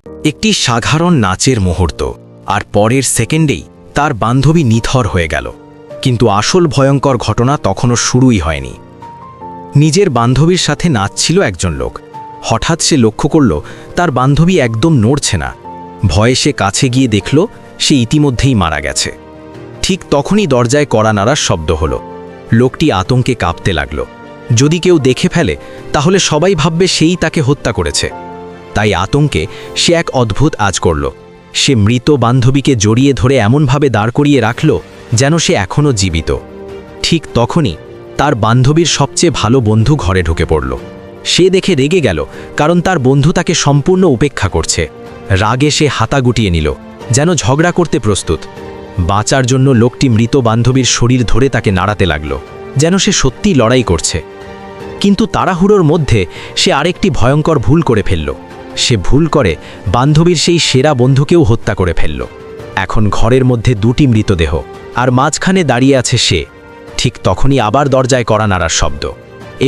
একটি সাধারণ নাচের মুহূর্ত, আর পরের সেকেন্ডেই তার বান্ধবী নিথর হয়ে গেল। কিন্তু আসল ভয়ঙ্কর ঘটনা তখনও শুরুই হয়নি। নিজের বান্ধবীর সাথে নাচছিল একজন লোক। হঠাৎ সে লক্ষ্য করল তার বান্ধবী একদম নড়ছে না। ভয়ে সে কাছে গিয়ে দেখল সে ইতিমধ্যেই মারা গেছে। ঠিক তখনই দরজায় কড়া নাড়ার শব্দ হলো। লোকটি আতঙ্কে কাঁপতে লাগল। যদি কেউ দেখে ফেলে তাহলে সবাই ভাববে সেই তাকে হত্যা করেছে। তাই আতঙ্কে সে এক অদ্ভুত আজ করল। সে মৃত বান্ধবীকে জড়িয়ে ধরে এমনভাবে দাঁড় করিয়ে রাখল যেন সে এখনও জীবিত। ঠিক তখনই তার বান্ধবীর সবচেয়ে ভালো বন্ধু ঘরে ঢুকে পড়ল। সে দেখে রেগে গেল, কারণ তার বন্ধু তাকে সম্পূর্ণ উপেক্ষা করছে। রাগে সে হাতা গুটিয়ে নিল, যেন ঝগড়া করতে প্রস্তুত। বাঁচার জন্য লোকটি মৃত বান্ধবীর শরীর ধরে তাকে নাড়াতে লাগল, যেন সে সত্যিই লড়াই করছে। কিন্তু তাড়াহুড়োর মধ্যে সে আরেকটি ভয়ঙ্কর ভুল করে ফেলল। সে ভুল করে বান্ধবীর সেই সেরা বন্ধুকেও হত্যা করে ফেলল। এখন ঘরের মধ্যে দুটি মৃতদেহ, আর মাঝখানে দাঁড়িয়ে আছে সে। ঠিক তখনই আবার দরজায় কড়া নাড়ার শব্দ।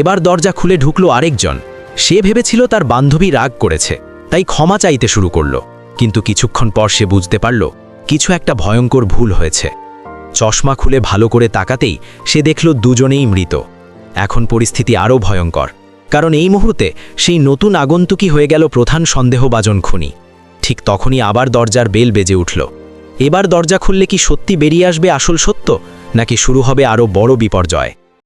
এবার দরজা খুলে ঢুকল আরেকজন। সে ভেবেছিল তার বান্ধবী রাগ করেছে, তাই ক্ষমা চাইতে শুরু করল। কিন্তু কিছুক্ষণ পর সে বুঝতে পারল কিছু একটা ভয়ঙ্কর ভুল হয়েছে। চশমা খুলে ভালো করে তাকাতেই সে দেখল দুজনেই মৃত। এখন পরিস্থিতি আরও ভয়ঙ্কর, কারণ এই মুহূর্তে সেই নতুন আগন্তুকই হয়ে গেল প্রধান সন্দেহভাজন খুনি। ঠিক তখনই আবার দরজার বেল বেজে উঠল। এবার দরজা খুললে কি সত্যি বেরিয়ে আসবে আসল সত্য, নাকি শুরু হবে আরও বড় বিপর্যয়?